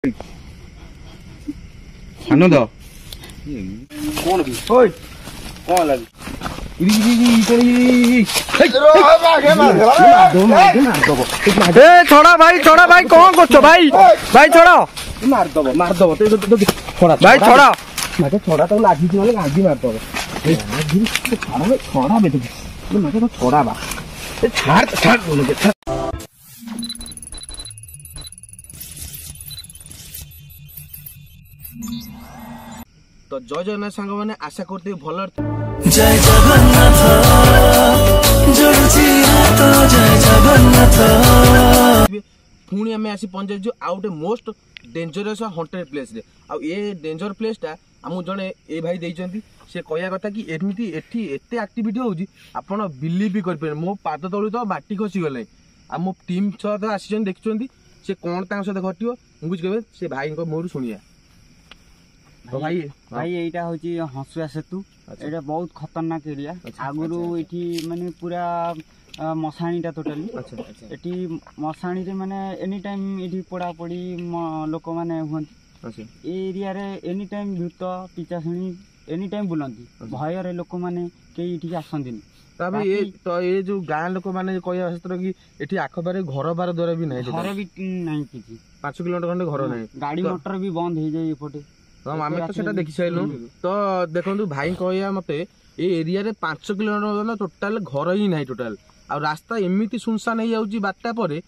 आनंद कौन भी ओए कौन लगी छोड़ा भाई कौन कर भाई भाई छोड़ा मारदब भाई छोड़ा मत छोड़ा तो लाठी से गांधी मारदब छोड़ा बे तो छोड़ा बा छाड़ बोले के तो जय जगन्नाथ सांग मैंने आशा करते भल जय जगन्नाथ जय जगन्नाथ पुणी आम आसी पहुंचु आउ गोटे मोस्ट डेंजरस हंटेड प्लेस रे आ ये डेंजर प्लेस टा आमको जड़े ए भाई देइचंती से कहया कथा कि एमती एठी एते एक्टिविटी होउजी आपण बिलीव भी कर मो पाद तळु तो माटी खसी गले आ मो टीम सहित आसीचंती देखिचंती से कोन तांग सहित घटियो मुझ कहबे से भाई को मोर सुनिया तो भाई भाई एटा होची हंसुआ सेतु एटा बहुत खतरनाक एरिया आगुरु एठी माने पूरा मसाणीटा टोटली एठी मसाणी रे माने एनी टाइम एठी पड़ा पड़ी लोक माने हुंती ए एरिया रे एनी टाइम भूत पिचासणी एनी टाइम बुलंती भय रे लोक माने केई एठी आसंदिनी तबे ये तो ये जो गां लोक माने कहया सत्र कि एठी आखबारे घर बार द्वारा भी नहीं घर भी नहीं किछि 5 किलोमीटर खंडे घर नहीं गाड़ी मोटर भी बंद हो जाय एपटे तो आम तो सेटा देखि साइलु तो देखंतु भाई कहया मते ए एरिया रे 5 किलोमीटर टोटल घर ही नहीं टोटल आ रास्ता एमिति सुनसान हो जाउची बाटा परे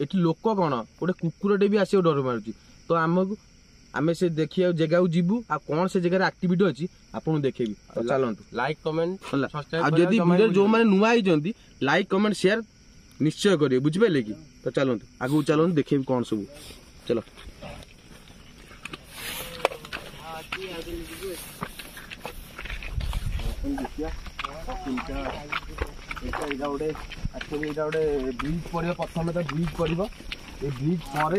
एठी लोक कोन गोटे कुकुरटे भी आसी डर मारुची तो आमको आमे से देखिया जगह को जीवु आ कोन से जगह एक्टिविटी अछि आपन देखेबी तो चलंतु लाइक कमेंट सब्सक्राइब आ जदी वीडियो जो माने नुवा आइ जंती लाइक कमेंट शेयर निश्चय करिए बुझ पाइले कि तो चलंतु आगु चलंतु देखेबी कोन सब चलो ब्रिज पड़े प्रथम तो ब्रिज पड़ ब्रिज पर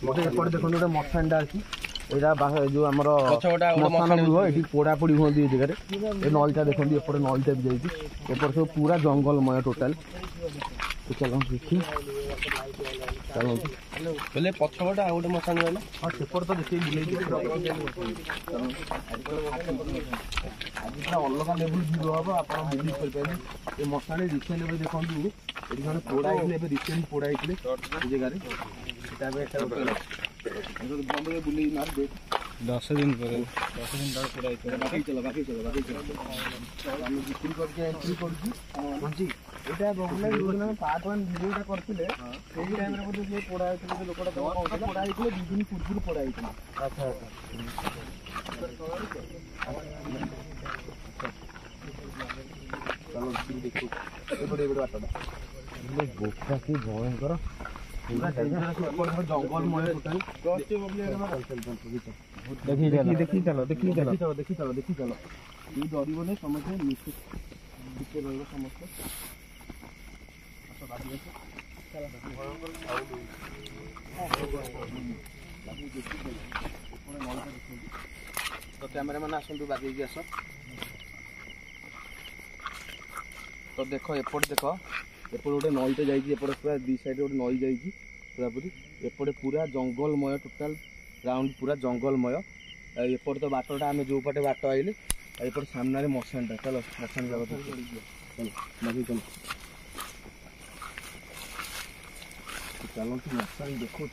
गोटे देखो गोटे मशाणटा अच्छी यहाँ जो आम मशाण गृह ये पोड़ापोड़ी हमें ये जगह ये नईटा देखते एपटे नईटा भी जापर सब पूरा जंगलमय टोटाल चलो देखिए चलो बोले पछपटे आ गए मशाण गला हाँ सेपट तो देखिए बुले अलग लेवल भीड़ हम आप बिलीव करें ये मशाणी रिसेंट ए देखो ये जन पोड़ा रिसेंट पोड़ा जगह बुले मार 10 दिन तक बाकी चलो आम बिक्री करके एंट्री कर पार्ट 1 वीडियोटा करथिले सेही टाइम रे बोधे जे पोड़ा होइले लोकटा पोड़ा होइले 2 दिन पूर्व पोड़ा होइले अच्छा चलो देखो एपटे बाटटा बोका की भयंकर पूरा जंगलमय देखी चलो ये डरिबो नहीं समझे नीचे रहिबो समस्त तो कैमरामैन आसतु बागे आस तो देख एपट देख एपट गोटे नईटे जाइए पूरा दी साइड गोटे नई जाइए पूरापूरी एपटे पूरा जंगलमय टोटाल राउंड पूरा जंगलमय एपटे तो बाटटा आम जो पटे बाट आइले एपटे सामने मशाणटा चलो मशाण जाओ चलो बाकी चलो चलती मशाणी देखो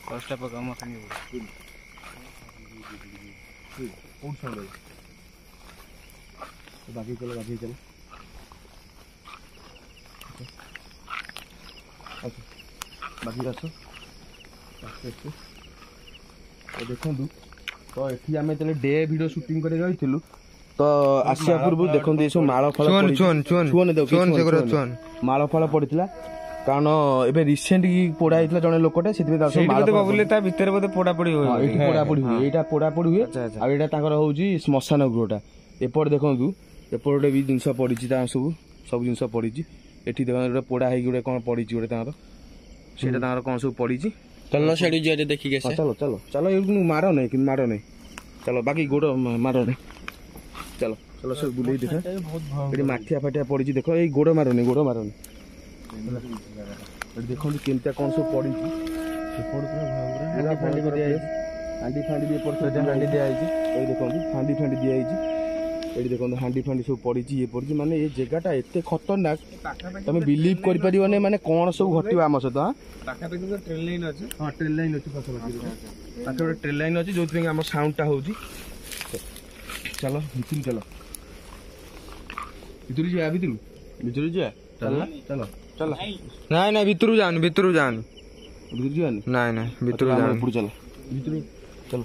कष्ट पका मशाणी बाकी चलो बाकी आस देखु तो ये आम जो डे वीडियो शूटिंग कर रही तो आसिया पूर्व देखो ये सब माल फल माल फल पड़ा कारण एबे रिसेंट पोड़ा होता जड़े लोकटे पोड़ापोड़ी हुए यहाँ पोड़ापोड़ी हुए आर हूँ श्मशान गृहटा एपटे देखु एपटे भी जिनस पड़ी सब सब जिन पड़ी ये देखो पोड़ा हो कौन पड़ी गोटे से कौन सब पड़ी चलो से देखिए चलो चलो चलो ये मार नहीं चलो बाकी गोड़ मार नहीं चलो चलो सब बुले देखा ये माठिया फाटिया पड़ी देख ये गोड़ मारनी देखो केमता कौन सब पड़ी ହାଣ୍ଡି ଫାଣ୍ଡି ବି ଏପଟେ ହାଣ୍ଡି ଦିଆହେଇଛି। ଏଇ ଦେଖନ୍ତୁ ହାଣ୍ଡି ଫାଣ୍ଡି ଦିଆହେଇଛି। ଏଠି ଦେଖନ୍ତୁ ହାଣ୍ଡି ଫାଣ୍ଡି ସବୁ ପଡ଼ିଛି ଇଏ ପଡ଼ିଛି। ମାନେ ଏ ଜାଗାଟା ଏତେ ଖତରନାକ ତମେ ବିଲିଭ୍ କରିପାରିବନି ମାନେ କ'ଣ ସବୁ ଘଟିବ ଆମ ସହିତ। ପାଖାପାଖି ତ ଟ୍ରେନ୍ ଲାଇନ୍ ଅଛି। ହଁ ଟ୍ରେନ୍ ଲାଇନ୍ ଅଛି ପାଖାପାଖି ଗୋଟେ ଟ୍ରେନ୍ ଲାଇନ୍ ଅଛି ଯୋଉଥିପାଇଁ ଆମ ସାଉଣ୍ଡଟା ହେଉଛି। ଚାଲ ଭିତରୁ ଚାଲ ଭିତରୁ ଯିବା ଭିତରୁ ଯିବା ଚାଲ ଚାଲ ଚାଲ ନାଇଁ ନାଇଁ ଭିତରୁ ଯାଆନି ଭିତରୁ ଯାଆନି ଭିତରୁ ଯିବାନି ନାଇଁ ନାଇଁ ଭିତରୁ ଚାଲ, ଯାଆନି ଉପରୁ ଚାଲ ଭିତରୁ ଚାଲ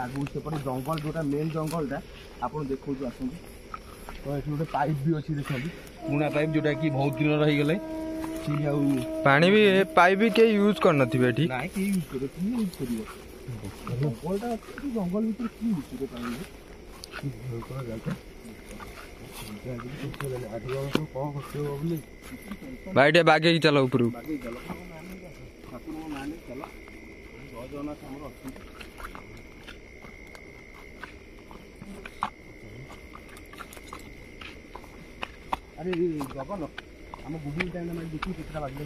ଆଗକୁ ସେପଟେ ଜଙ୍ଗଲ ଯୋଉଟା ମେନ୍ ଜଙ୍ଗଲଟା ଆପଣ ଦେଖନ୍ତୁ ଆସନ୍ତୁ। ତ ଏଠି ଗୋଟେ ପାଇପ୍ ବି ଅଛି ଦେଖନ୍ତୁ ପୁରୁଣା ପାଇପ୍ ଯୋଉଟା କି ବହୁତ ଦିନର ହେଇଗଲେ ଆଉ ପାଣି ବି ପାଇପ୍ ବି କେହି ୟୁଜ୍ କରିନଥିବେ ଏଠି। ନାଇଁ କେହି ୟୁଜ୍ କରିବ କିଏ ୟୁଜ୍ କରିବ ଜଙ୍ଗଲଟା ଅଛି ଜଙ୍ଗଲ ଭିତରେ କିଏ ୟୁଜ୍ କରିବ ପାଣି ଭାଇ ଟିକେ ବାଗେଇକି ଚାଲ ଉପରକୁ। ଠାକୁରଙ୍କ ନାଁ ଚାଲ ଜୟ ଜଗନ୍ନାଥ ଆମର ଅଛନ୍ତି। ଆରେ ଜଗନ ଆମ ଗୁଗୁଲ ଟାଇମ୍ ଆମେ ଦେଖିବୁ କେତେଟା ବାଜିଲେ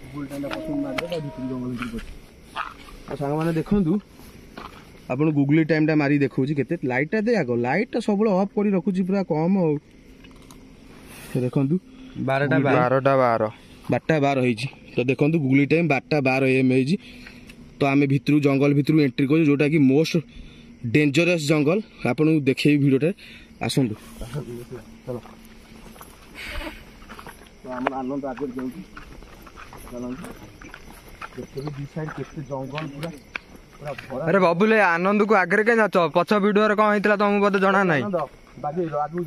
ଗୁଗୁଲ ଟାଇମ୍ଟା ପସନ୍ଦ ମାରିଲେ ତା ଭିତରୁ ଜଙ୍ଗଲ ଭିତରୁ ପଶି। ଆଉ ସାଙ୍ଗମାନେ ଦେଖନ୍ତୁ ଆପଣ ଗୁଗୁଲ ଟାଇମ୍ଟା ମାରି ଦେଖାଉଛି କେତେ ଲାଇଟ୍ଟା ଦେ ଆଗ ଲାଇଟ୍ଟା ସବୁବେଳେ ଅଫ୍ କରି ରଖୁଛି ପୁରା କମ୍ ଆଉ। ଦେଖନ୍ତୁ 12:12 ହେଇଛି। ତ ଦେଖନ୍ତୁ ଗୁଗୁଲ ଟାଇମ୍ 12:12 AM ହେଇଛି। ତ ଆମେ ଭିତରୁ ଜଙ୍ଗଲ ଭିତରୁ ଏଣ୍ଟ୍ରି କରୁଛୁ ଯୋଉଟାକି ମୋଷ୍ଟ ଡେଞ୍ଜରସ୍ ଜଙ୍ଗଲ ଆପଣଙ୍କୁ ଦେଖେଇବି ଭିଡ଼ିଓଟା ଆସନ୍ତୁ। ଚାଲ ତ ଆମର ଆନନ୍ଦ ଆଗରେ ଯାଉଛି ଚାଲନ୍ତୁ ଦେଖନ୍ତୁ ଦି ସାଇଡ୍ କେତେ ଜଙ୍ଗଲ ପୁରା ପୁରା ଭରା। ଆରେ ବବୁଲେ ଆନନ୍ଦକୁ ଆଗରେ କାଇଁ ଯାଉଛ? ପଛ ଭିଡିଓରେ କଣ ହେଇଥିଲା ତମକୁ ବୋଧେ ଜଣା ନାହିଁ। ଆଗକୁ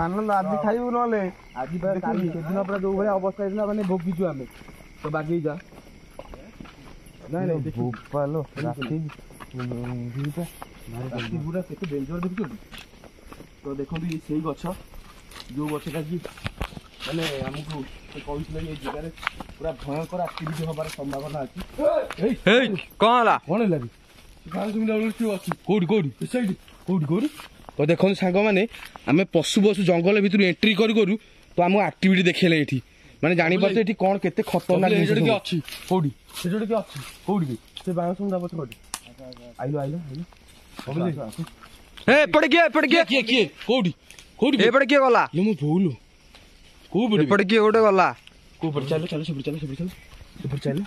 ଆନନ୍ଦ ଆଜି ଖାଇବୁ ନହେଲେ ଆଜି କାଲି ସେଦିନ ପୁରା ଯୋଉ ଭଳିଆ ଅବସ୍ଥା ହେଇଥିଲା ମାନେ ଭୋଗିଛୁ ଆମେ। ତ ବାଗେଇ ଯା ପୁରା କେତେ ଡେଞ୍ଜର ଦେଖୁଛନ୍ତି। ତ ଦେଖନ୍ତୁ ସେଇ ଗଛ ଯୋଉ ଗଛଟା କି ମାନେ ଆମକୁ କହିଥିଲେ ଏଇ ଜାଗାରେ ପୁରା ଭୟଙ୍କର ଆକ୍ଟିଭିଟି ହବାର ସମ୍ଭାବନା ଅଛି। କଣ ହେଲା? କଣ ହେଲା ଅଛି କୋଉଠି କୋଉଠି ସେଇଠି କୋଉଠି କୋଉଠି? ତ ଦେଖନ୍ତୁ ସାଙ୍ଗମାନେ ଆମେ ପଶୁ ଜଙ୍ଗଲ ଭିତରୁ ଏଣ୍ଟ୍ରି କରୁ କରୁ ତ ଆମକୁ ଆକ୍ଟିଭିଟି ଦେଖେଇଲେ ଏଠି ମାନେ ଜାଣିପାରୁଛେ ଏଠି କଣ କେତେ ଖତରନାକ ଅଛି। କୋଉଠି ସେଠି ଗୋଟେ ଅଛି କୋଉଠି ସେ ବାଣ ଶୁଣା ପଛ କୋଉଠି ଆଇଲ ଏପଟେ କିଏ କୋଉଠି କୋଉଠି ଏପଟେ କିଏ ଗଲା? ମୁଁ ଭୁଲ କୋଉ ଏପଟେ କିଏ ଗୋଟେ ଗଲା? କୋଉ ପଟେ ଚାଲ ସେପଟେ ଚାଲ ସେପଟେ ଚାଲ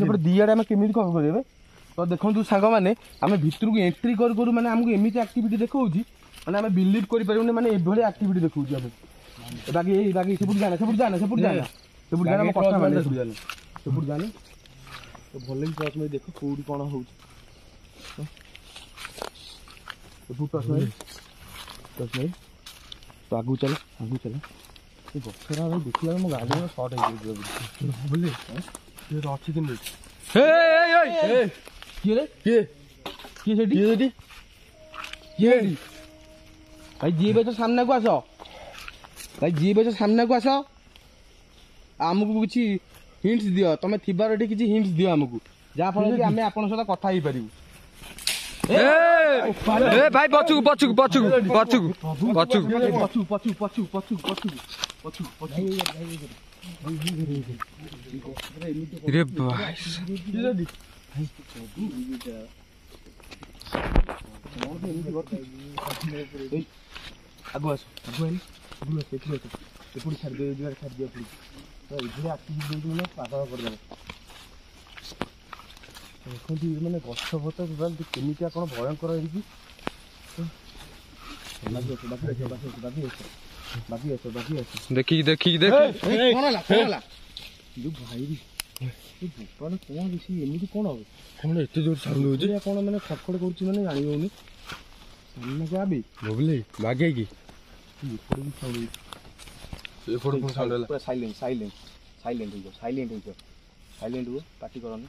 ସେପଟେ ଦିଆଡେ ଆମେ କେମିତି କଣ କରିବେ? ତ ଦେଖନ୍ତୁ ସାଙ୍ଗମାନେ ଆମେ ଭିତରକୁ ଏଣ୍ଟ୍ରି କରୁ କରୁ ମାନେ ଆମକୁ ଏମିତି ଆକ୍ଟିଭିଟି ଦେଖାଉଛି ମାନେ ଆମେ ବିଲିଭ୍ କରିପାରିବୁନି ମାନେ ଏଭଳି ଆକ୍ଟିଭିଟି ଦେଖାଉଛି ଆମେ। ବାକି ସେପଟେ ଜାନା ଆମ କଥା ମାନେ ସେପଟେ ଜାନେ ତ ଭଲ କି ଟଚ୍ ମାରି ଦେଖ କୋଉଠି କଣ ହଉଛି। ଟଚ୍ ମାରି ତ ଆଗକୁ ଚାଲ ଏ ଗଛଟା ଦେଖିଲା ମୋ ଗାଡ଼ି ସର୍ଟ ହେଇଯିବ ଅଛି କିନ୍ତୁ କିଏ ସେଠି ଭାଇ ଯିଏ ବେଚ ସାମ୍ନାକୁ ଆସ ଆମକୁ କିଛି ହିଣ୍ଟସ୍ ଦିଅ ତମେ ଥିବାର ଏଠି କିଛି ହିଣ୍ଟସ୍ ଦିଅ ଆମକୁ ଯାହାଫଳରେ କି ଆମେ ଆପଣଙ୍କ ସହିତ କଥା ହେଇପାରିବୁ। ଭାଇ ପଛକୁ ଆଗୁ ଆସ ଏପଟେ ଛାଡ଼ିଦିଅ ଏଭଳି ଆକ୍ଟିଭିଟି ମାନେ ପାଗଳ କରିଦେବ। ଦେଖନ୍ତୁ ମାନେ ଗଛ ଫଛ କେମିତିଆ କଣ ଭୟଙ୍କର ହେଇଛି। ଦେଖିକି ଯୋଉ ଭାଇ କଣ ବେଶୀ ଏମିତି କଣ ହବ କଣ ଏତେ ଜୋର ସାଉଣ୍ଡ ହଉଛି କଣ ମାନେ ଖଟଖଟ କରୁଛି ମାନେ ଜାଣି ହଉନି ସାମ୍ନାକୁ ଆବେ ଭୁବଲେ ବାଗେଇକି ସାଇଲେଣ୍ଟ ହେଇଯାଅ ପାଟି କରନି।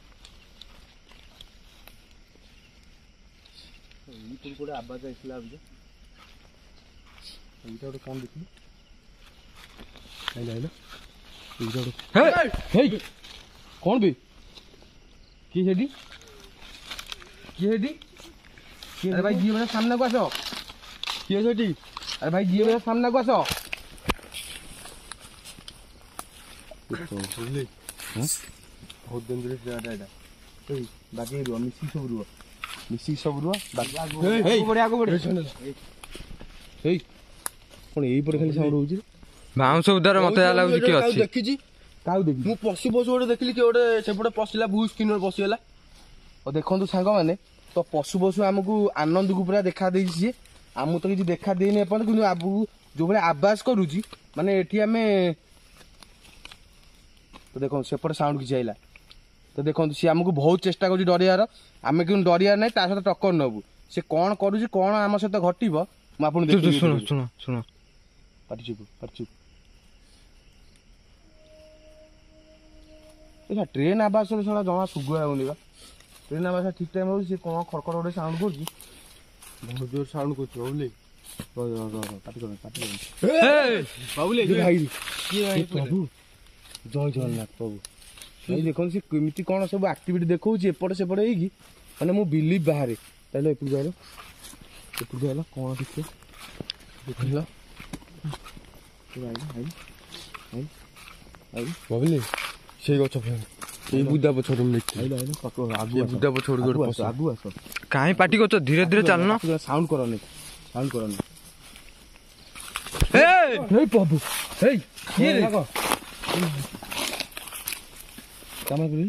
ଏଇଠି ଗୋଟେ ଆବାଜ ଆସିଲା ଏଇଟା ଗୋଟେ କଣ ଦେଖିଲି ଏଇଟା ଗୋଟେ କଣ ବେ କିଏ ସେଠି अरे भाई जिए बजा सामने को आस किए सेठी अरे भाई जिए बजा सामने को आस बहुत डेंजरस जगह एटा बाकी रुह मिसी सब रुह बाकी कौन यही पटे खाली साउंड होउची ବାଉଁଶ ଉଦାର ମତେ ଯାହା ଲାଗୁଛି କିଏ ଅଛି ଦେଖିଛି କାହାକୁ ଦେଖି ମୁଁ ପଶୁ ଗୋଟେ ଦେଖିଲି କି ଗୋଟେ ସେପଟେ ପଶିଲା ବହୁତ ସ୍କିନର ପଶିଗଲା ଆଉ ଦେଖନ୍ତୁ ସାଙ୍ଗମାନେ ତ ପଶୁ ଆମକୁ ଆନନ୍ଦକୁ ପୁରା ଦେଖା ଦେଇଛି ସିଏ ଆମକୁ ତ କିଛି ଦେଖା ଦେଇନି ଏପର୍ଯ୍ୟନ୍ତ କିନ୍ତୁ ଆଗକୁ ଯୋଉ ଭଳିଆ ଆବାଜ କରୁଛି ମାନେ ଏଠି ଆମେ ତ ଦେଖନ୍ତୁ ସେପଟେ ସାଉଣ୍ଡ କିଛି ଆଇଲା ତ ଦେଖନ୍ତୁ ସିଏ ଆମକୁ ବହୁତ ଚେଷ୍ଟା କରୁଛି ଡରିବାର ଆମେ କିନ୍ତୁ ଡରିବାର ନାହିଁ ତା ସହିତ ଟକ୍କର ନେବୁ ସେ କ'ଣ କରୁଛି କ'ଣ ଆମ ସହିତ ଘଟିବ ମୁଁ ଆପଣଙ୍କୁ ଶୁଣ ପାଟିଚୁପ ट्रेन आवाज साला जमा सुगुआ होनी बा ट्रेन आवाज ठीक टाइम हो से कोन खड़खड़ गोटे साउंड करछि बहुत जोर साउंड करछि बाबूले पाटी कर ए बाबूले भाई ये प्रभु जय जगन्नाथ प्रभु भाई देखन से केमिति कोन सब एक्टिविटी देखौछि एपटे सेपटे हेगी माने मु बिलीव बाहर ताले एपु जाइलो कोन देखि देखिला बाबूले সেই গছ এই বুদা পছড় দেখি আগু বুদা পছড় আগু আস କାହିଁ ପାଟି କରୁଛ ଧୀରେ ଧୀରେ ଚାଲୁନ ସାଉଣ୍ଡ କରନି ହେଇ ପ୍ରଭୁ ହେଇ କିଏ ରେ କାମ କରି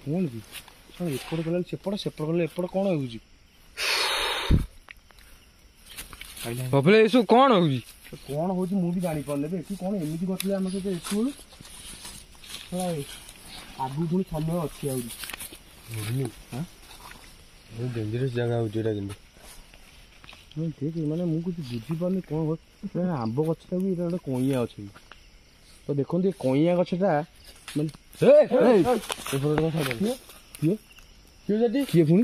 କଣ କି ଏପଟେ ଗଲା ସେପଟେ ଗଲେ ଏପଟେ କଣ ହେଉଛି ବବଲେ ଏସବୁ କଣ ହଉଛି ମୁଁ ବି ଜାଣିପାରୁନି ଏଠି କଣ ଏମିତି କରିଥିଲେ ଆମ ସହିତ ଏସବୁ आगु पुणी समय अच्छी डेंजरस जगह हो ठीक माने मुझे बुझीपारे कौन आंब गछटा भी गोटे कईया अच्छे तो देखो ये कईया गछटा किए पुणी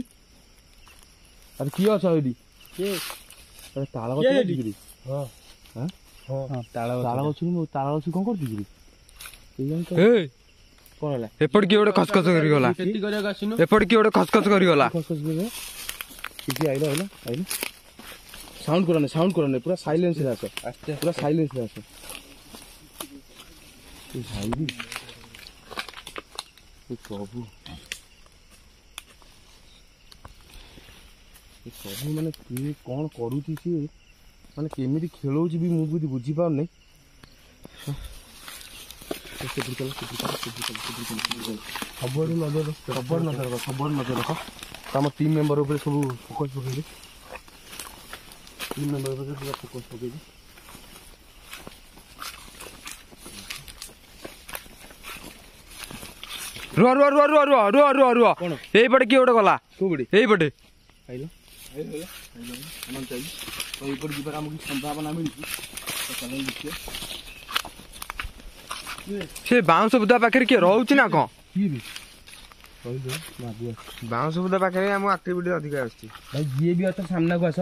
अरे किए अच्छा ताल गछ ताल गछ कौन कर ଏପଟେ କିଏ ଗୋଟେ ଖସଖସ କରିଗଲା ଏପଟେ କିଏ ଗୋଟେ ଖସଖସ କରିଗଲା ସାଉଣ୍ଡ କରନି ପୁରା ସାଇଲେନ୍ସ ରେ ଆସ ପୁରା ସାଇଲେନ୍ସ ରେ ଆସ ପ୍ରଭୁ ମାନେ କିଏ କଣ କରୁଛି ସିଏ ମାନେ କେମିତି ଖେଳଉଛି ବି ମୁଁ କିଛି ବୁଝିପାରୁନି सबुआड़ नजर रख आम टीम मेंबर ऊपर सब फोकस पकड़ टीम मेंबर ऊपर पूरा फोकस पकड़ रुआ एपटे किए गोटे गला एपटे संभावना मिली से बाउंस बुदा पाखे किए रोचे ना कौन बाउंस बुदा पाखे एक्टिविटी अधिक आसती भाई जी भी अच्छा सामने को आस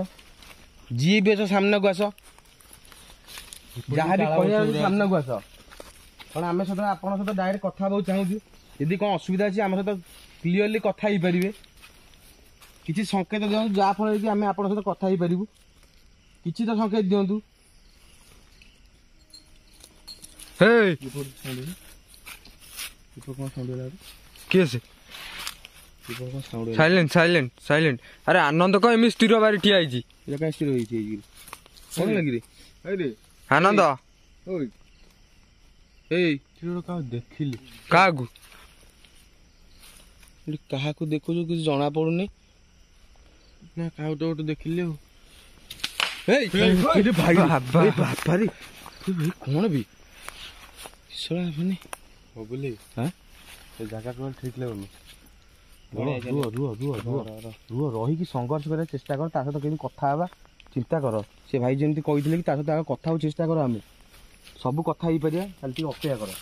जहाँ भी कह सामने को आस कौन आम सहित आप सहित डायरेक्ट कथा चाहूँ यदि कौन असुविधा अच्छी आम सहित क्लीयरली कथा हो पारे किसी संकेत दिखाँ जहाँफल कि आम आप सहित कथा हो पारू किसी तो संकेत दिंतु किए से साइलेंट अरे आनंद कौन एम स्थिर बारी ठिया आनंद देखिली क्या देखु किसी जना पड़ुनी ना क्या गोटे देखिली भाई कौन भी जगह ठीक लगुनि रुह रही संघर्ष कर चेष्टा कर सहित कहीं कथा चिंता कर से भाई जमी कही कि सहित कथा चेष्टा कर आम सब कथा हो पार खाली अपेक्षा कर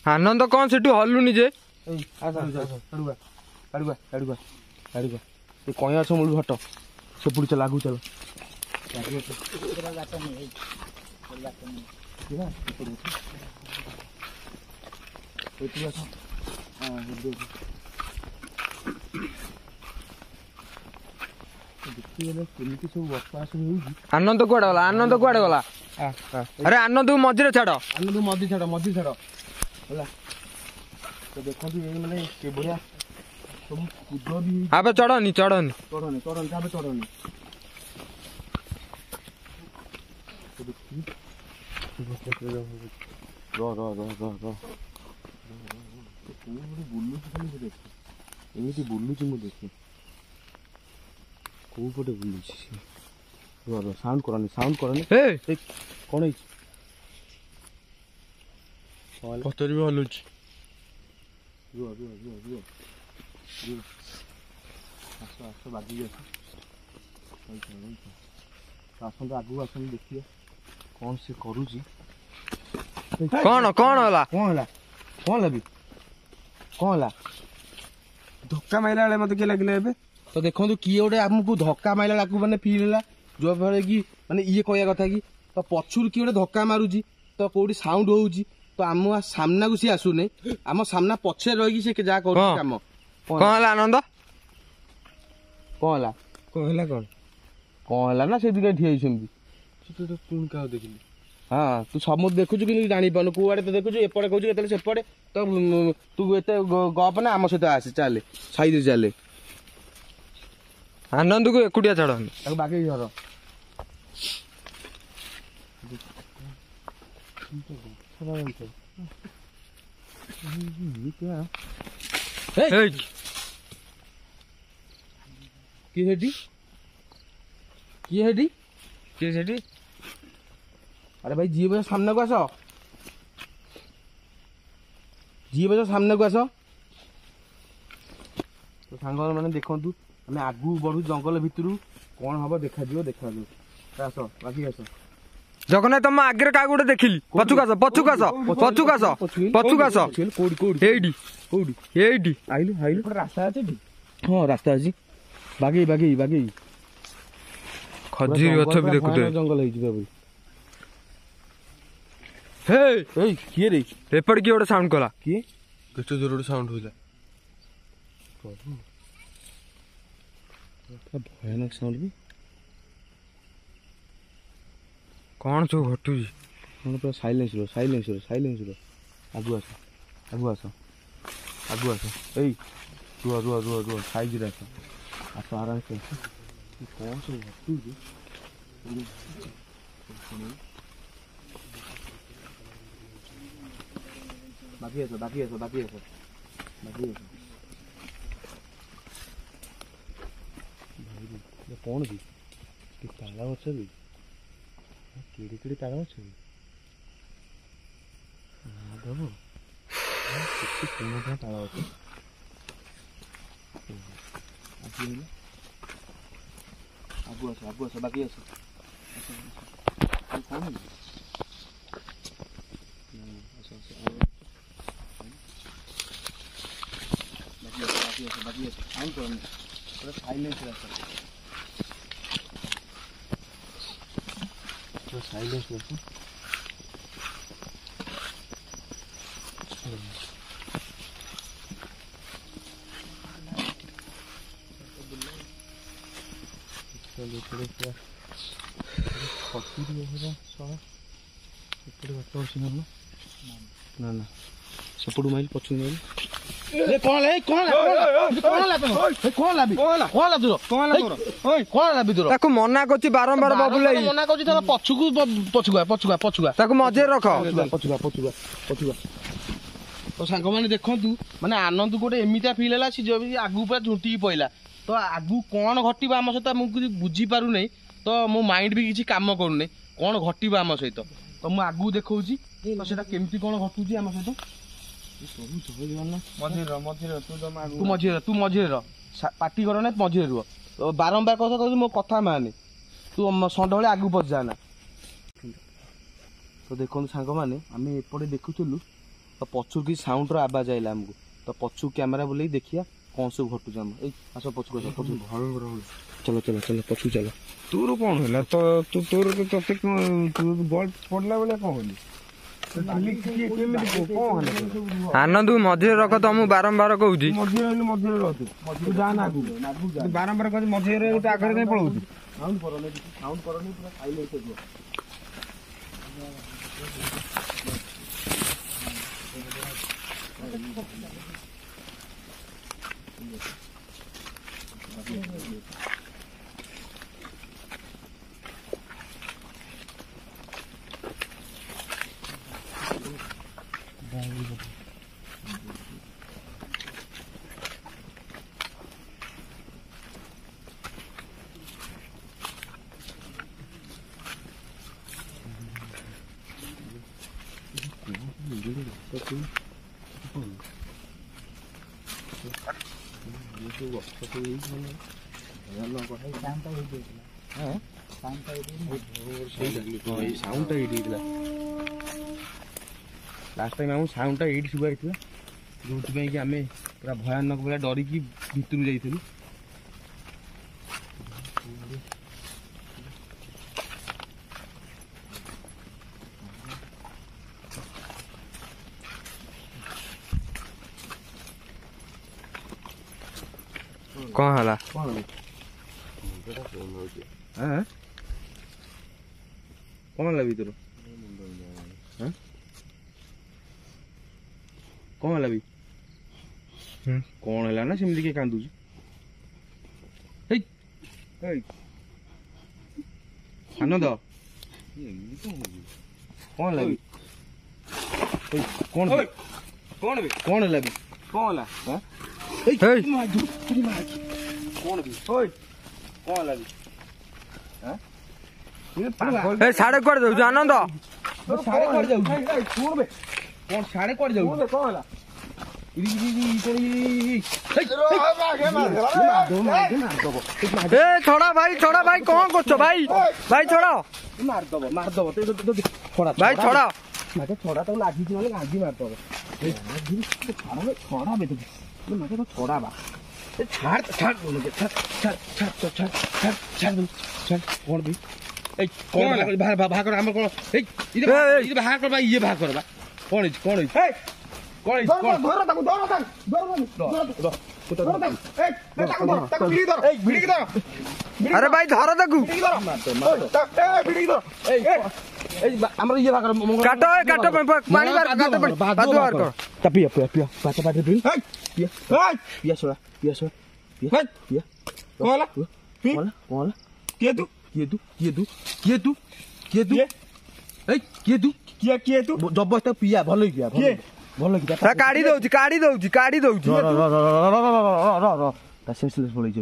आनंद कौन से हलुनि जे कहीं अछ मूल हट से पुड़ी चल आगू चल କେମିତି ସବୁ ବସବାସ ହେଉଛି। ଆନନ୍ଦ କୁଆଡେ ଗଲା? ଆନନ୍ଦ କୁଆଡେ ଗଲା? ଆରେ ଆନନ୍ଦକୁ ମଝିରେ ଛାଡ। ଆନନ୍ଦ ମଝି ଛାଡ ହେଲା। ତ ଦେଖନ୍ତୁ ଏଇ ମାନେ କେଭଳିଆ ସବୁ କୁଦ ବି ହେଇଛି। ଆବେ ଚଢନି ଚଢନି। ଚଢନି ତାପରେ ଚଢନି। ଏମିତି ବୁଲୁଛି ମୁଁ ଦେଖି କୋଉ ପଟେ ବୁଲୁଛି ସାଉଣ୍ଡ କରନି କଣ ହେଇଛି? ପତର ବି ହଲୁଛି। ଆସ ବାଜିକି ଆସନ୍ତୁ ଆଗକୁ ଆସନ୍ତୁ ଦେଖିବା କଣ ସେ କରୁଛି। କଣ ହେଲା? କଣ ହେଲା? ଧକ୍କା ମାଇଲା ବେଳେ ମତେ କିଏ ଲାଗିଲା ଏବେ? ତ ଦେଖନ୍ତୁ କିଏ ଗୋଟେ ଆମକୁ ଧକ୍କା ମାଇଲା ଲାକୁ ମାନେ ଫିଲ୍ ହେଲା, ଯୋଉ ଫଳରେ କି ମାନେ ଇଏ କହିବା କଥା କି ତ ପଛରୁ କିଏ ଗୋଟେ ଧକ୍କା ମାରୁଛି, ତ କୋଉଠି ସାଉଣ୍ଡ ହଉଛି, ତ ଆମ ସାମ୍ନାକୁ ସିଏ ଆସୁନି, ଆମ ସାମ୍ନା ପଛରେ ରହିକି ସେ ଯାହା କରୁଛି କାମ। କଣ ହେଲା ଆନନ୍ଦ? କଣ ହେଲା ନା ସେଇଠି ଠିଆ ହେଇଛନ୍ତି। ପୁଣି କାହା ଦେଖିଲି? ହଁ ତୁ ସମସ୍ତେ ଦେଖୁଛୁ କିନ୍ତୁ ଜାଣିପାରୁନୁ, କୁଆଡେ ତ ଦେଖୁଛୁ, ଏପଟେ କହୁଛୁ କେତେବେଳେ ସେପଟେ, ତ ତୁ ଏତେ ଗପ ନା ଆମ ସହିତ ଆସେ, ଚାଲେ ସାଇରେ ଚାଲେ। ଆନନ୍ଦକୁ ଏକୁଟିଆ ଛାଡନି। ତାକୁ ବାଗେଇ ଧର। କିଏ ସେଠି? ଆରେ ଭାଇ ଯିଏ ବସ ସାମ୍ନାକୁ ଆସ। ତ ସାଙ୍ଗ ମାନେ ଦେଖନ୍ତୁ ଆମେ ଆଗକୁ ବଢୁ ଜଙ୍ଗଲ ଭିତରୁ, କଣ ହବ ଦେଖାଯିବ। ଆସ ବାକି ଆସ। ଜଗନ୍ନାଥ ତମ ଆଗରେ କାହାକୁ ଗୋଟେ ଦେଖିଲି। ପଛୁକୁ ଆସ। ଏଇଠି ଆଇଲୁ ରାସ୍ତା ଅଛି ଏଠି? ହଁ ରାସ୍ତା ଅଛି। ବାଗେଇ ଖଜୁରୀ ଗଛ ବି ଦେଖୁଥିବେ। ଜଙ୍ଗଲ ହେଇଯିବ। କିଏ ରେ? ଏପଟେ କିଏ ଗୋଟେ ସାଉଣ୍ଡ କଲା? କିଏ? କେତେ ଜୋର ଗୋଟେ ସାଉଣ୍ଡ ହଇଲା। ଭୟାନକ ସାଉଣ୍ଡ ବି। କଣ ସବୁ ଘଟୁଛି? କଣ ପୁରା ସାଇଲେନ୍ସ ର। ଆଗୁ ଆସ। ଏଇ ରୁହ ସାଇଜରେ ଆସ ଆରାମସେ। କଣ ସବୁ ଘଟୁଛି? ବାକି ଆସ। କଣ କି ତାଳ ଗଛ ବି? କିଡି ତାଳ ଗଛ ବି? ଦେବ କେତେ ସୁନ୍ଦର ତାଳ ଗଛ। ଆଗୁ ଆସ ବାକି ଆସ। କଣ ବାକି ଆସ। ସାଉଣ୍ଡ କରନି, ପୁରା ସାଇଲେନ୍ସ ରେ ଆସ। ସାଇଲେନ୍ସ ଆସ। ନା ସେପଟୁ ମାଇଲି ପଛକୁ ମାଇଲି। ତାକୁ ମନା କରୁଛି ବାରମ୍ବାର ବବୁଲେଇ। ମନା କରୁଛି ପଛୁଆ। ତାକୁ ମଝିରେ ରଖ। ପଛୁଆ। ତ ସାଙ୍ଗମାନେ ଦେଖନ୍ତୁ, ମାନେ ଆନନ୍ଦ ଗୋଟେ ଏମିତିଆ ଫିଲ୍ ହେଲା, ସେ ଆଗକୁ ପୁରା ଝୁଣ୍ଟିକି ପଇଲା। ତ ଆଗକୁ କଣ ଘଟିବ ଆମ ସହିତ ମୁଁ କିଛି ବୁଝିପାରୁନାହିଁ। ତ ମୋ ମାଇଣ୍ଡ ବି କିଛି କାମ କରୁନି, କଣ ଘଟିବ ଆମ ସହିତ। ତ ମୁଁ ଆଗକୁ ଦେଖଉଛି ତ ସେଟା କେମିତି କଣ ଘଟୁଛି ଆମ ସହିତ। ତୁ ମଝିରେ ରହ। ପାଟି କର ନା, ମଝିରେ ରୁହ। ବାରମ୍ବାର କଥା କହୁଛୁ, ମୋ କଥା ମାନେ ତୁ ଷଣ୍ଢ ଭଳି ଆଗକୁ ପଶିଯାନା। ତ ଦେଖନ୍ତୁ ସାଙ୍ଗମାନେ, ଆମେ ଏପଟେ ଦେଖୁଥିଲୁ, ତ ପଛରୁ କିଛି ସାଉଣ୍ଡର ଆବାଜ ଆଇଲା ଆମକୁ। ତ ପଛକୁ କ୍ୟାମେରା ବୁଲେଇ ଦେଖିବା କଣ ସବୁ ଘଟୁଛି। ଆମ ଏଇ ଆସ ପଛକୁ ଆସ। ଚାଲ ପଛକୁ ଚାଲ। ତୋର କଣ ହେଲା? ତୋର ତତେ ବଲ୍ ପଡିଲା ବେଳେ କଣ ହଲି? ଆନନ୍ଦ ମଝିରେ ରଖ ତମକୁ ବାରମ୍ବାର କହୁଛି। ମଝିରେ ରହୁଛୁ ଯା ନା ବାରମ୍ବାର କହୁଛି ମଝିରେ ଗୋଟେ ଆଗରେ କାଇଁ ପଳଉଛୁ। ସାଉଣ୍ଡଟା ଏଇଠି ହେଇଥିଲା ଲାଷ୍ଟ ଟାଇମ୍ ଆମ ସାଉଣ୍ଡଟା ଏଇଠି ଶୁଭା ହେଇଥିଲା ଯୋଉଥିପାଇଁ କି ଆମେ ପୁରା ଭୟାନକ ଭଳିଆ ଡରିକି ଭିତରୁ ଯାଇଥିଲୁ। କଣ ହେଲା? କଣ ହେଲା ଭିତରୁ? କଣ ହେଲା ବି? କଣ ହେଲା ନା ସେମିତି କିଏ କାନ୍ଦୁଛି? ଆନନ୍ଦ କଣ ହେଲା ବି? କଣ କଣ କଣ ହେଲା ବି? କଣ ହେଲା? କଣ ବି? କଣ ହେଲା ବି? ସାଡେ କୁଆଡେ ଯାଉଛୁ ଆନନ୍ଦ? ସାଡେ କୁଆଡେ ଯାଉଛି? କଣ ସାଡେ କୁଆଡେ ଯାଉଛି? କଣ ହେଲା? ଛଡା ଭାଇ କଣ କରୁଛ ଭାଇ? ଭାଇ ଛଡା ମାରିଦବ ଭାଇ ଛଡା ଛଡା ତାକୁ ଲାଗିଛି ମାନେ ଗାନ୍ଧି ମାରିଦବ। ଛଡା ବେ ଛଡା ବା କଣ ବି ବାହା କର ଆମର କଣ ବାହା କର ଇଏ ବାହା କର ବା କଣ ହେଇଛି କଣ ହେଇଛି ଆରେ ଭାଇ ଧର ତାକୁ ଆମର ଇଏ ବାହା କର କାଟ ପାଣି ବାହାର କର ପିଆ ଜବରଦସ୍ତ ପିଆ ଭଲ ପିଆ ଭଲ କାଢି ଦଉଛି ତା ସେନ୍ସଲେସ୍ ପଳେଇଛ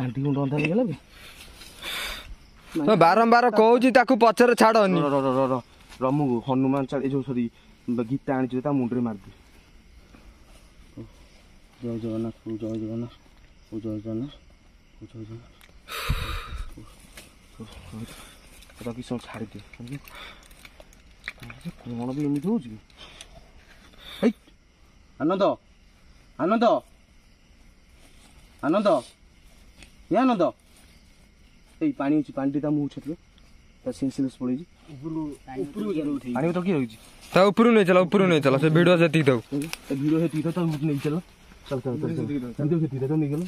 ଆଣ୍ଟି ମୁଣ୍ଡ ଅନ୍ଧା ହେଇଗଲା କି ବାରମ୍ବାର କହୁଛି ତାକୁ ପଛରେ ଛାଡନି। ରମୁକୁ ହନୁମାନ ଚାଳି ଯୋଉ ସରି ଗୀତା ଆଣିଛୁ ତା ମୁଣ୍ଡରେ ମାରିଦେ। ଜୟ ଜଗନ୍ନାଥ ଜୟ ଜଗନ୍ନାଥ ଜୟ ଜଗନ୍ନାଥ ଜୟ ଜଗନ୍ନାଥ କିଛି ସମୟ ଛାଡ଼ିଦିଅ କଣ ବି ଏମିତି ହଉଛି କି? ଆନନ୍ଦ ଆନନ୍ଦ ଆନନ୍ଦ ଏ ଆନନ୍ଦ ଏଇ ପାଣି ଅଛି ପାଣିଟି ତା ମୁହଁ ଛାଡ଼ିବ ତା ସେନ୍ସଲେସ୍ ପଳେଇଛି ପାଣି ତ କିଏ ରହିଛି ତା ଉପରକୁ ନେଇ ଚାଲ ସେ ଭିଡିଓ ସେତିକି ଥାଉ ଭିଡିଓ ସେତିକି ଥାଉ ତାକୁ ନେଇ ଚାଲ ଭିଡିଓ ସେତିକି ଥାଉ ନେଇଗଲ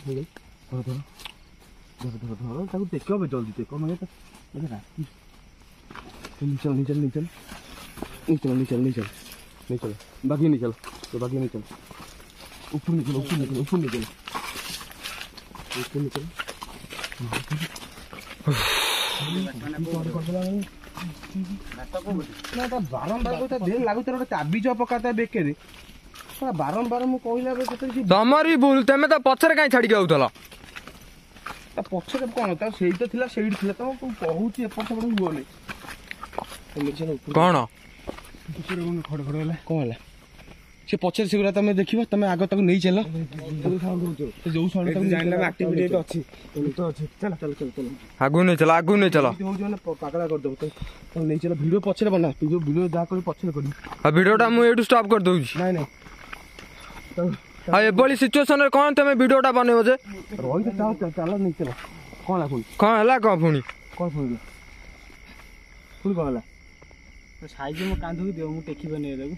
ଧର ତାକୁ ଟେକ ଜଲ୍ଦି ଟେକ ମାନେ ରାତି ନେଇ ଚାଲ ବାକି ନେଇ ଚାଲ ଉପର ନେଇ ଚାଲ ବାରମ୍ବାର ଲାଗୁଛି ଗୋଟେ ଚାବିଜ ପକାତା ବେକେରେ ବାରମ୍ବାର ମୁଁ କହିଲା ତମରି ଭୁଲ ତମେ ତ ପଛରେ କାଇଁ ଛାଡିକି ଆଉଥିଲ? ତା ପଛରେ କଣ ତା ସେଇଟା ଥିଲା ସେଇଠି ଥିଲା ତ କହୁଛି ଏପଟ ସେପଟ ହୁଅନି କଣ ଖଡ ହେଲା କଣ ହେଲା ସେ ପଛରେ ସେଗୁଡା ତମେ ଦେଖିବ ତମେ ଆଗ ତାକୁ ନେଇ ଚାଲ ଯୋଉ ଅଛି ଆଗକୁ ନେଇ ଚାଲ ପାଗଳା କରିଦବ ତାକୁ ନେଇ ଚାଲ ଭିଡିଓ ପଛରେ ବନା ଯୋଉ ଭିଡିଓ ଯାହା କରିବି ପଛରେ କରିବି ଆଉ ଭିଡିଓଟା ମୁଁ ଏଇଠୁ ଷ୍ଟପ୍ କରିଦଉଛି। ନାଇଁ ଆଉ ଏଭଳି ସିଚୁଏସନରେ କଣ ତମେ ଭିଡିଓଟା ବନେଇବ ଯେ? ରହିଲେ ଚାଲ ନେଇ ଚାଲ କଣ ହେଲା ପୁଣି କଣ ହେଲା କଣ ପୁଣି କ'ଣ ଶୁଣିଲ ପୁଣି କ'ଣ ହେଲା ସାଇଜ ମୋ କାନ୍ଧକୁ ଦିଅ ମୁଁ ଟେକିବନି ଏଟାକୁ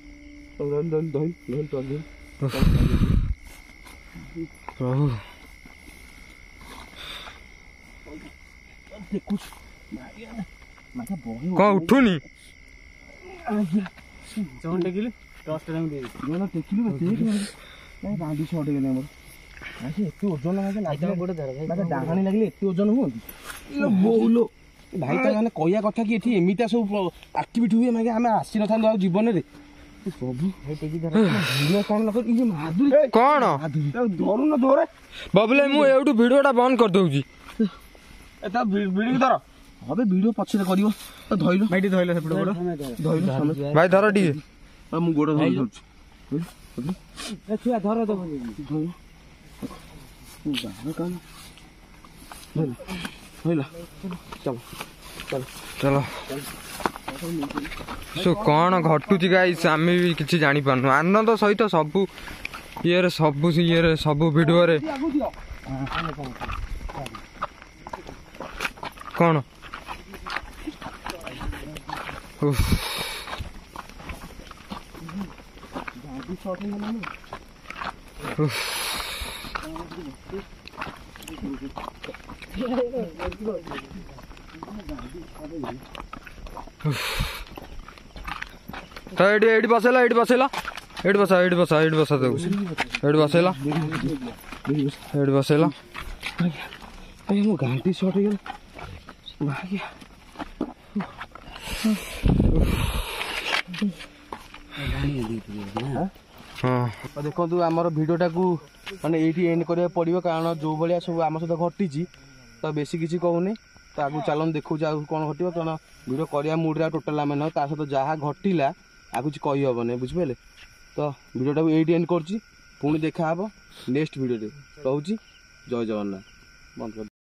ପ୍ରଭୁ କଣ ଉଠୁନି ଜଣ ଟେକିଲି 10 ଟଙ୍କା ଦେଇଦେବି ଟେକିଲୁ ଗାଣ୍ଡି ଛଅଟେ ଗଲେ ଆମର ଏତେ ଓଜନ ଡାହାଣୀ ଲାଗିଲେ ଏତେ ଓଜନ ହୁଅନ୍ତି ବୋଉଲୋ ଭାଇ ତ ମାନେ କହିବା କଥା କି ଏଠି ଏମିତିଆ ସବୁ ଆକ୍ଟିଭିଟି ହୁଏ ମାନେ ଆମେ ଆସିନଥାନ୍ତୁ ଆଉ ଜୀବନରେ ପ୍ରଭୁ ଭିଡ଼ିଓ କ'ଣ କଣ ଧରୁନ ଦୋରେ ବାବୁଲେ ମୁଁ ଏଇଠୁ ଭିଡିଓଟା ବନ୍ଦ କରିଦଉଛି ତା ଭିଡ଼ିଓ ଧର હવે ଭିଡ଼ିଓ ପଛରେ କରିବ ଧଇଲ ଭାଇ ଟିକେ ଧଇଲ ସେପଟେ ଗୋଡ଼ ଧଇଲ ଭାଇ ଧର ଟିକେ ମୁଁ ଗୋଡ଼ ଧରୁଛି ଛୁଆ ଧର ଦେବ ଧଇଲ ଚଲ କଣ ଘଟୁଛି ଗାଇସ୍ ଆମେ ବି କିଛି ଜାଣିପାରୁନୁ ଆନନ୍ଦ ସହିତ ସବୁ ସବୁ ଭିଡିଓରେ କଣ ତ ଏଇଠି ବସେଇଲା ଏଇଠି ବସା ତାକୁ ଏଇଠି ବସେଇଲା ମୋ ଗାଣ୍ଡି ସର୍ଟ ହେଇଗଲା ହଁ ଦେଖନ୍ତୁ ଆମର ଭିଡ଼ିଓଟାକୁ ମାନେ ଏଇଠି ଏଣ୍ଡ କରିବାକୁ ପଡ଼ିବ କାରଣ ଯେଉଁ ଭଳିଆ ସବୁ ଆମ ସହିତ ଘଟିଛି ତ ବେଶୀ କିଛି କହୁନି ତ ଆଗକୁ ଚାଲନ୍ତୁ ଦେଖାଉଛି ଆଉ କ'ଣ ଘଟିବ କାରଣ ଭିଡ଼ିଓ କରିବା ମୁଡ଼୍ରେ ଆଉ ଟୋଟାଲ୍ ଆମେ ନୁହଁ ତା ସହିତ ଯାହା ଘଟିଲା ଆଉ କିଛି କହିହେବନି ବୁଝିପାରିଲେ ତ ଭିଡ଼ିଓଟାକୁ ଏଇଠି ଏଣ୍ଡ କରୁଛି ପୁଣି ଦେଖାହେବ ନେକ୍ସଟ ଭିଡ଼ିଓରେ ରହୁଛି ଜୟ ଜଗନ୍ନାଥ ବନ୍ଦ